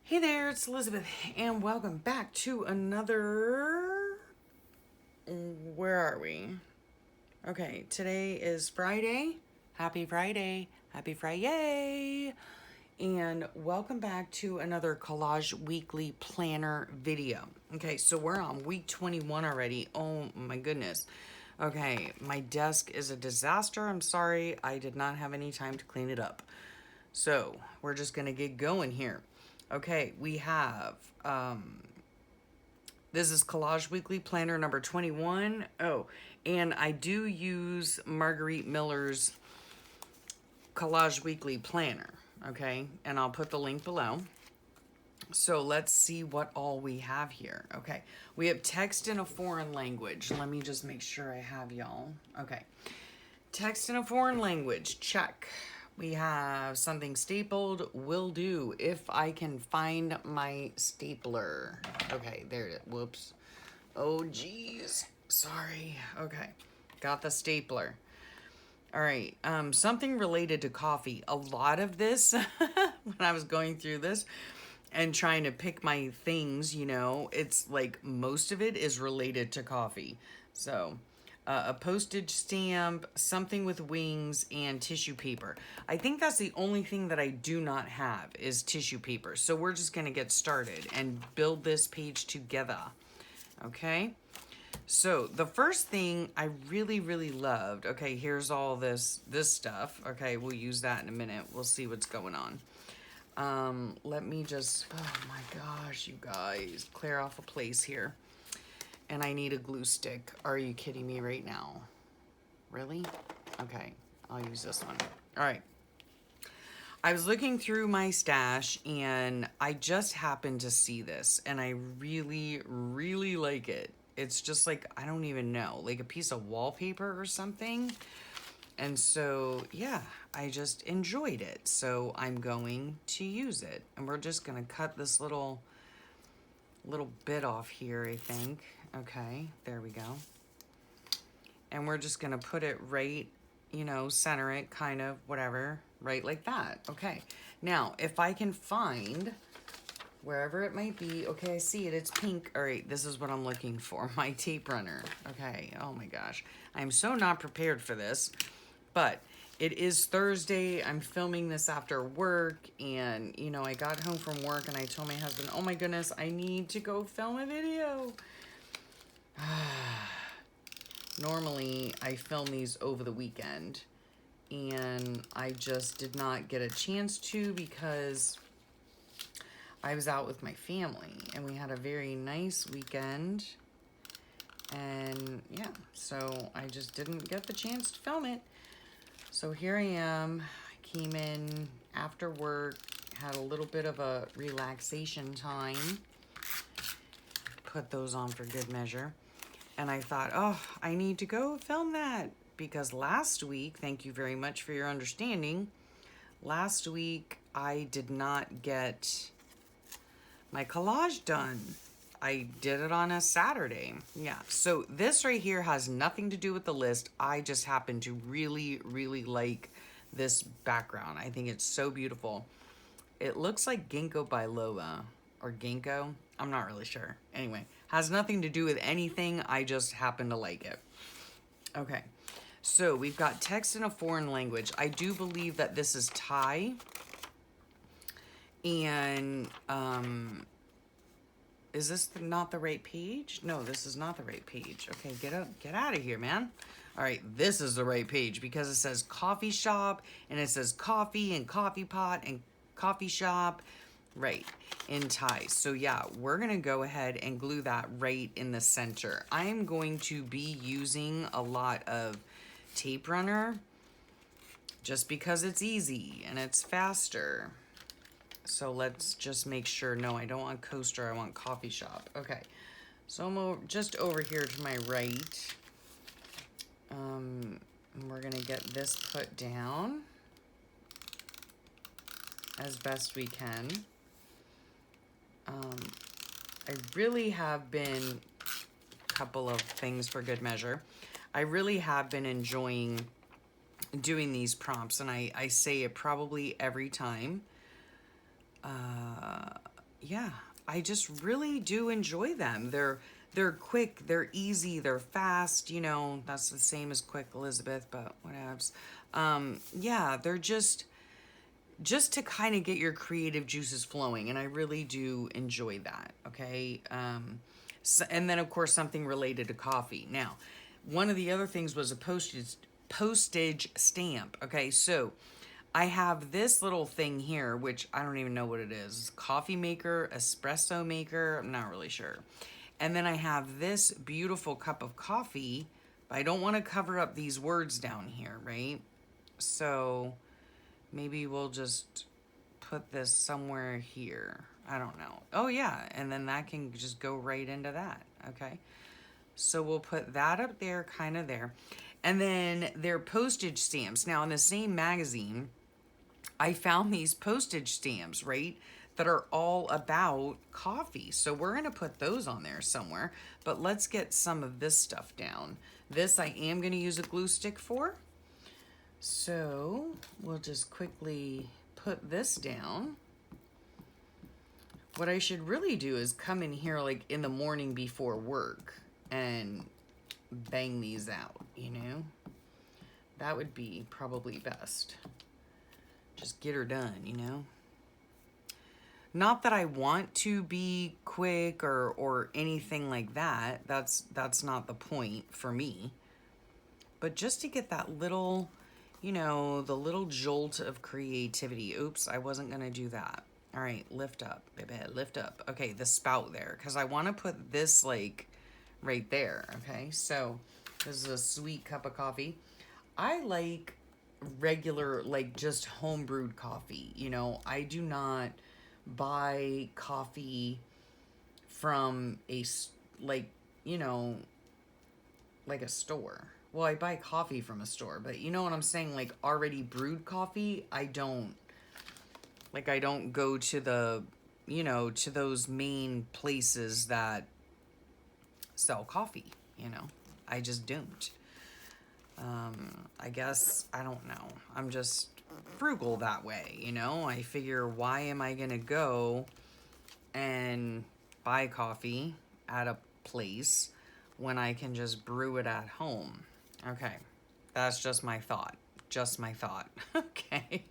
Hey there, it's Elizabeth, and welcome back to another. Where are we? Okay, today is Friday. Happy Friday. Happy Friday. And welcome back to another Collage Weekly Planner video. Okay, so we're on week 21 already. Oh my goodness. Okay, my desk is a disaster. I'm sorry, I did not have any time to clean it up. So we're just gonna get going here. Okay, we have, this is Collage Weekly Planner number 21. Oh, and I do use Margarete Miller's Collage Weekly Planner, okay? And I'll put the link below. So let's see what all we have here. Okay, we have text in a foreign language. Let me just make sure I have y'all. Okay, text in a foreign language, check. We have something stapled, will do, if I can find my stapler. Okay, there it is. Whoops. Oh, geez. Sorry. Okay, got the stapler. All right, something related to coffee. A lot of this, when I was going through this and trying to pick my things, it's like most of it is related to coffee. So, a postage stamp, something with wings, and tissue paper. I think that's the only thing that I do not have is tissue paper. So we're just gonna get started and build this page together, okay? So the first thing I really loved, okay, here's all this stuff. Okay, we'll use that in a minute. We'll see what's going on. Let me just, oh my gosh, you guys, clear off a place here. And I need a glue stick. Are you kidding me right now? Really? Okay, I'll use this one. All right. I was looking through my stash and I just happened to see this and I really like it. It's just like, I don't even know, like a piece of wallpaper or something. And so, yeah, I just enjoyed it. So I'm going to use it. And we're just gonna cut this little bit off here, I think. Okay, there we go. And we're just gonna put it right, center it, kind of, whatever, right like that. Okay, now, if I can find, wherever it might be, okay, I see it, it's pink. All right, this is what I'm looking for, my tape runner. Okay, oh my gosh. I'm so not prepared for this, but it is Thursday. I'm filming this after work, and, I got home from work, and I told my husband, oh my goodness, I need to go film a video. Normally, I film these over the weekend, and I just did not get a chance to because I was out with my family, and we had a very nice weekend, and yeah, so I just didn't get the chance to film it. So here I am. I came in after work, had a little bit of a relaxation time, put those on for good measure. And I thought, oh, I need to go film that because last week, thank you very much for your understanding, last week I did not get my collage done. I did it on a Saturday. Yeah, so this right here has nothing to do with the list. I just happen to really like this background. I think it's so beautiful. It looks like ginkgo biloba or ginkgo. I'm not really sure. Anyway, has nothing to do with anything. I just happen to like it. Okay, so we've got text in a foreign language. I do believe that this is Thai. And, is this not the right page? No, this is not the right page. Okay, get out of here, man. All right, this is the right page because it says coffee shop and it says coffee and coffee pot and coffee shop. Right, in Thai. So yeah, we're gonna go ahead and glue that right in the center. I'm going to be using a lot of tape runner just because it's easy and it's faster. So let's just make sure, no, I don't want coaster, I want coffee shop. Okay, so I'm just over here to my right. We're gonna get this put down as best we can. I really have been, couple of things for good measure, I really have been enjoying doing these prompts, and I say it probably every time. yeah, I just really do enjoy them. They're quick, they're easy, they're fast, you know, that's the same as Quick Elizabeth, but whatevs. Yeah, they're just to kind of get your creative juices flowing, and I really do enjoy that, okay? So, and then of course something related to coffee. Now, one of the other things was a postage stamp, okay? So I have this little thing here, which I don't even know what it is. Coffee maker, espresso maker, I'm not really sure. And then I have this beautiful cup of coffee, but I don't want to cover up these words down here, right? So maybe we'll just put this somewhere here. I don't know. Oh yeah, and then that can just go right into that, okay? So we'll put that up there, kind of there. And then their postage stamps. Now in the same magazine, I found these postage stamps, right? That are all about coffee. So we're gonna put those on there somewhere, but let's get some of this stuff down. This I am gonna use a glue stick for. So we'll just quickly put this down. What I should really do is come in here like in the morning before work and bang these out, you know? That would be probably best. Just get her done, you know? Not that I want to be quick or anything like that. That's not the point for me. But just to get that little, you know, the little jolt of creativity. Oops, I wasn't gonna do that. All right, lift up, baby, lift up. Okay, the spout there, because I want to put this like right there, okay? So this is a sweet cup of coffee. I like regular, like just home brewed coffee, you know? I do not buy coffee from like, you know, like a store. Well, I buy coffee from a store, but you know what I'm saying? Like already brewed coffee, I don't go to the, you know, to those main places that sell coffee, you know. I just don't. I guess, I don't know. I'm just frugal that way, you know. I figure, why am I gonna go and buy coffee at a place when I can just brew it at home? Okay, that's just my thought. Just my thought. Okay.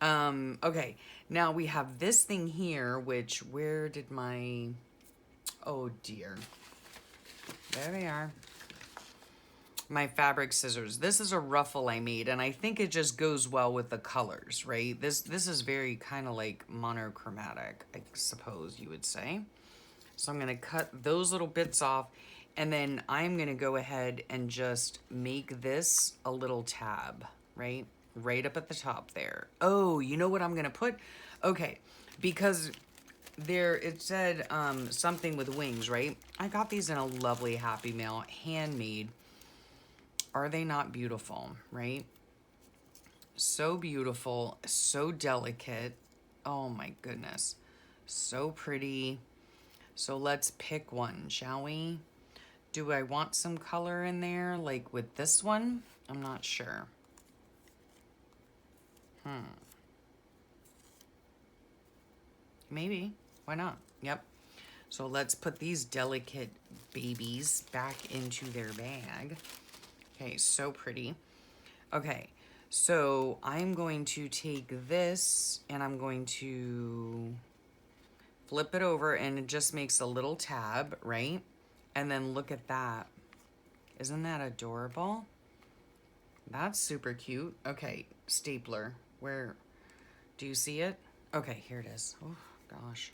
Okay, now we have this thing here, which, where did my, oh dear. There they are. My fabric scissors. This is a ruffle I made, and I think it just goes well with the colors, right? This is very kind of like monochromatic, I suppose you would say. So I'm gonna cut those little bits off, and then I'm gonna go ahead and just make this a little tab, right? Right up at the top there. Oh, you know what I'm gonna put? Okay, because there, it said something with wings, right? I got these in a lovely Happy Mail, handmade. Are they not beautiful, right? So beautiful, so delicate. Oh my goodness. So pretty. So let's pick one, shall we? Do I want some color in there, like with this one? I'm not sure. Maybe. Why not? Yep. So let's put these delicate babies back into their bag. Okay, so pretty. Okay, so I'm going to take this and I'm going to flip it over, and it just makes a little tab, right? And then look at that. Isn't that adorable? That's super cute. Okay, stapler. Where, do you see it? Okay, here it is. Oh, gosh.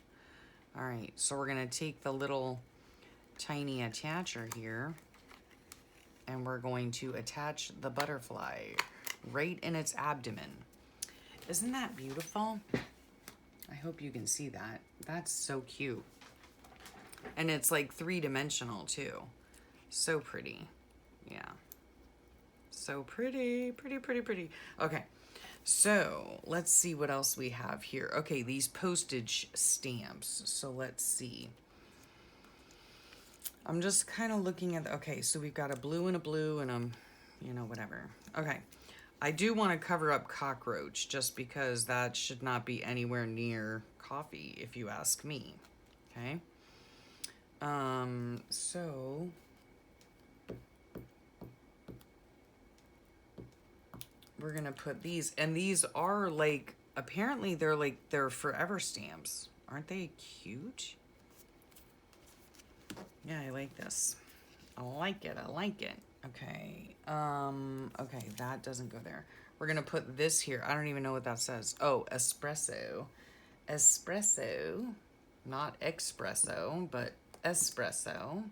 All right, so we're gonna take the little tiny attacher here, and we're going to attach the butterfly right in its abdomen. Isn't that beautiful? I hope you can see that. That's so cute. And it's like 3-dimensional too. So pretty. Yeah. So pretty, pretty, pretty, pretty. Okay, so let's see what else we have here. Okay, these postage stamps. So let's see. I'm just kind of looking at, okay, so we've got a blue and a blue and a, you know, whatever. Okay, I do want to cover up cockroach just because that should not be anywhere near coffee, if you ask me. Okay. So we're going to put these, and these are like, apparently they're forever stamps. Aren't they cute? Yeah, I like this. I like it. I like it. Okay. Okay, that doesn't go there. We're gonna put this here. I don't even know what that says. Oh, espresso. Espresso. Not espresso, but espresso.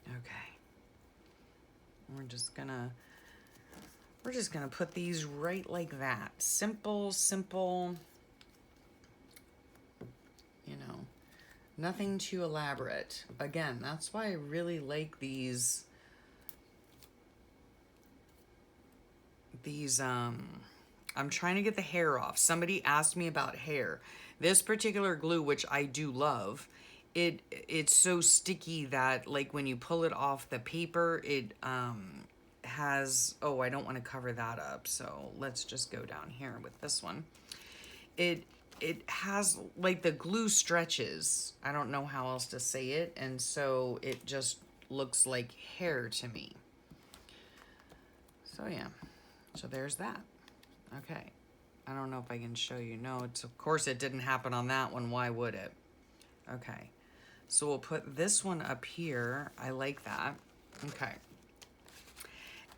Okay. We're just gonna put these right like that. Simple, simple. You know, nothing too elaborate. Again, that's why I really like these I'm trying to get the hair off. Somebody asked me about hair. This particular glue, which I do love, it's so sticky that like when you pull it off the paper, it has, oh, I don't want to cover that up. So let's just go down here with this one. It has like the glue stretches. I don't know how else to say it. And so it just looks like hair to me. So yeah. So there's that. Okay. I don't know if I can show you. No, it's, of course it didn't happen on that one. Why would it? Okay. So we'll put this one up here. I like that. Okay.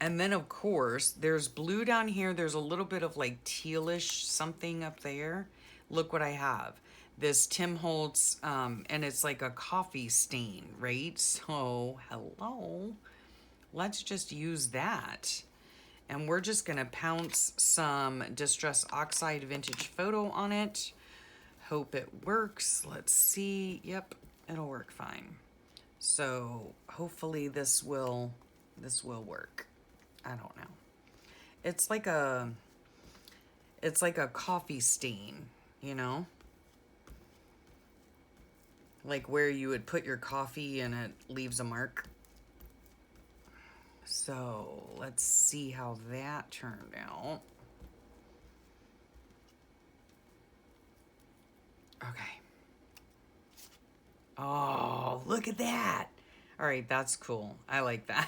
And then of course, there's blue down here. There's a little bit of like tealish something up there. Look what I have. This Tim Holtz, and it's like a coffee stain, right? So, hello. Let's just use that. And we're just gonna pounce some Distress Oxide Vintage Photo on it. Hope it works. Let's see. Yep, it'll work fine. So hopefully this will work. I don't know. It's like a coffee stain, you know? Like where you would put your coffee and it leaves a mark. So let's see how that turned out. Okay. Oh, look at that. All right, that's cool. I like that.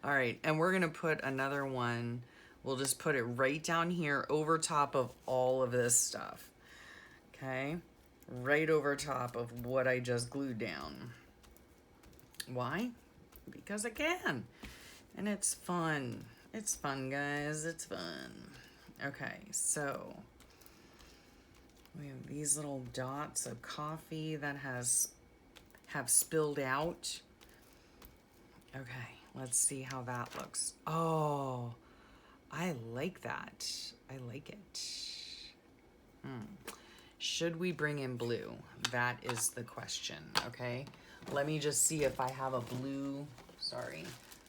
All right, and we're gonna put another one. We'll just put it right down here over top of all of this stuff. Okay, right over top of what I just glued down. Why? Because I can. And it's fun. It's fun, guys. It's fun. Okay, so we have these little dots of coffee that have spilled out. Okay, let's see how that looks. Oh, I like that. I like it. Should we bring in blue? That is the question, okay? Let me just see if I have a blue,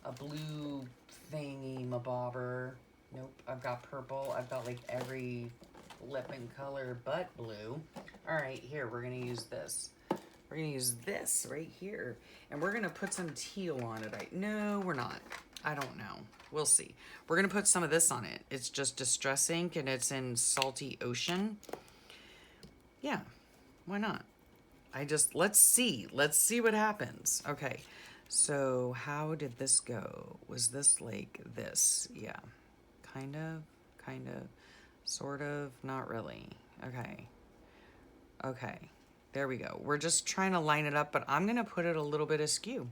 a blue thingy mabobber. Nope, I've got purple. I've got like every lip and color but blue. All right, here, we're gonna use this. We're gonna use this right here. And we're gonna put some teal on it. No, we're not. I don't know. We'll see. We're gonna put some of this on it. It's just Distress ink and it's in Salty Ocean. Yeah, why not? Let's see what happens. Okay, so how did this go? Was this like this? Yeah, kind of, sort of, not really. Okay, there we go. We're just trying to line it up, but I'm gonna put it a little bit askew.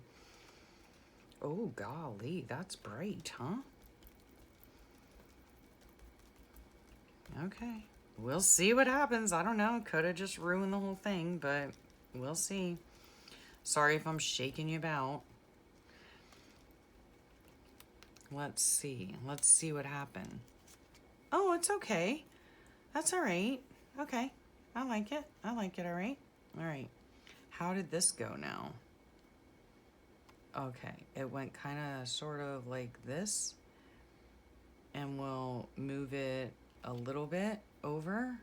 Oh, golly, that's bright, huh? Okay, we'll see what happens. I don't know, could have just ruined the whole thing, but we'll see. Sorry if I'm shaking you about. Let's see what happened. Oh, it's okay. That's all right. Okay, I like it, all right. All right, how did this go now? Okay, it went kind of sort of like this, and we'll move it a little bit over.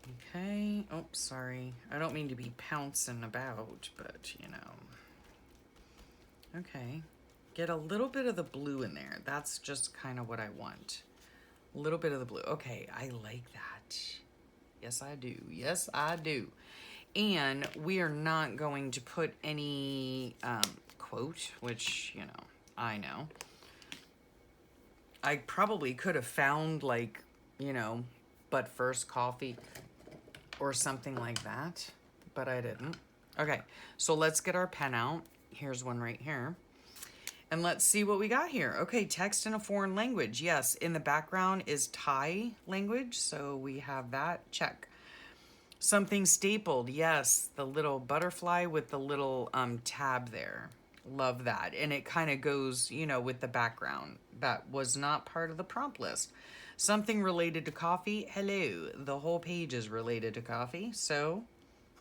Okay. Oh, sorry. I don't mean to be pouncing about, but you know. Okay. Get a little bit of the blue in there. That's just kind of what I want. A little bit of the blue. Okay, I like that. Yes, I do. Yes, I do. And we are not going to put any quote, which, you know, I know. I probably could have found, like, you know, but first coffee or something like that, but I didn't. Okay, so let's get our pen out. Here's one right here. And let's see what we got here. Okay, text in a foreign language. Yes, in the background is Thai language, so we have that. Check. Something stapled. Yes, the little butterfly with the little tab there. Love that. And it kind of goes, you know, with the background. That was not part of the prompt list. Something related to coffee. Hello. The whole page is related to coffee. So,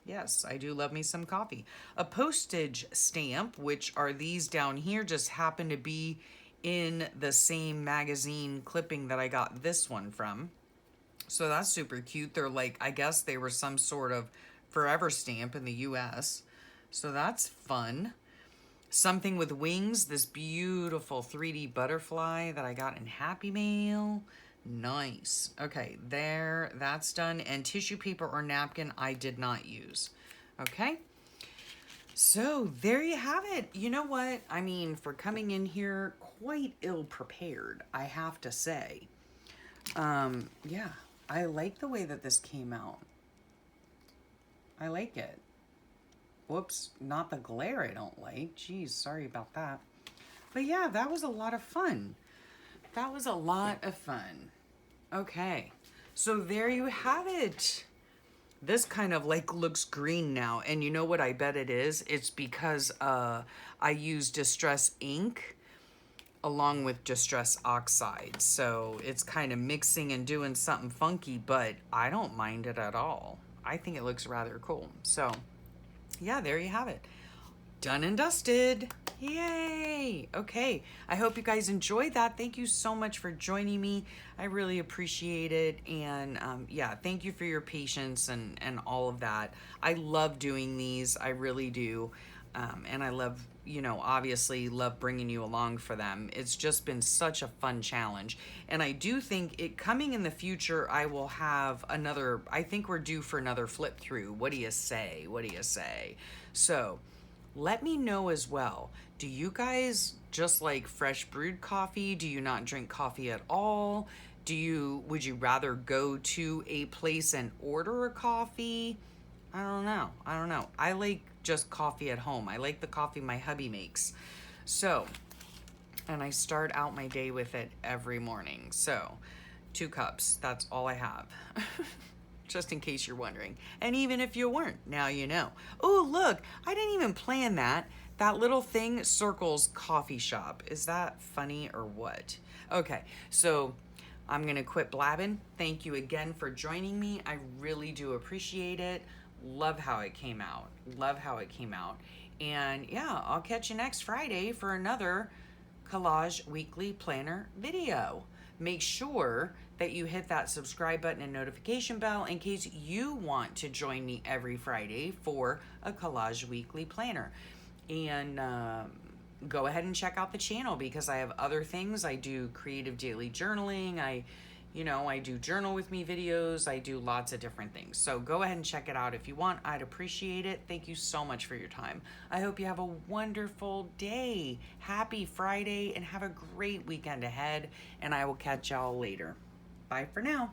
yes, I do love me some coffee. A postage stamp, which are these down here, just happen to be in the same magazine clipping that I got this one from. So that's super cute. They're like, I guess they were some sort of forever stamp in the US. So that's fun. Something with wings, this beautiful 3D butterfly that I got in Happy Mail. Nice. Okay, there, that's done. And tissue paper or napkin I did not use. Okay. So there you have it. You know what? I mean, for coming in here quite ill prepared, I have to say. Yeah, I like the way that this came out. I like it. Whoops, not the glare I don't like. Geez, sorry about that. But yeah, that was a lot of fun. That was a lot of fun. Okay, so there you have it. This kind of like looks green now. And you know what I bet it is? It's because I use Distress ink along with Distress oxide. So it's kind of mixing and doing something funky, but I don't mind it at all. I think it looks rather cool. So yeah, there you have it. Done and dusted. Yay. Okay, I hope you guys enjoyed that. Thank you so much for joining me. I really appreciate it. And yeah, thank you for your patience and all of that. I love doing these. I really do. And I love, you know, obviously love bringing you along for them. It's just been such a fun challenge. And I do think it coming in the future, I will have another, I think we're due for another flip through. What do you say? What do you say? So let me know as well. Do you guys just like fresh brewed coffee? Do you not drink coffee at all? Would you rather go to a place and order a coffee? I don't know. I like just coffee at home. I like the coffee my hubby makes. So, and I start out my day with it every morning. So, 2 cups, that's all I have. Just in case you're wondering. And even if you weren't, now you know. Oh, look, I didn't even plan that. That little thing circles coffee shop. Is that funny or what? Okay, so I'm gonna quit blabbing. Thank you again for joining me. I really do appreciate it. Love how it came out. Love how it came out. And yeah, I'll catch you next Friday for another Collage Weekly Planner video. Make sure that you hit that subscribe button and notification bell in case you want to join me every Friday for a Collage Weekly Planner. And go ahead and check out the channel because I have other things. I do creative daily journaling. I do journal with me videos. I do lots of different things. So go ahead and check it out if you want. I'd appreciate it. Thank you so much for your time. I hope you have a wonderful day. Happy Friday and have a great weekend ahead. And I will catch y'all later. Bye for now.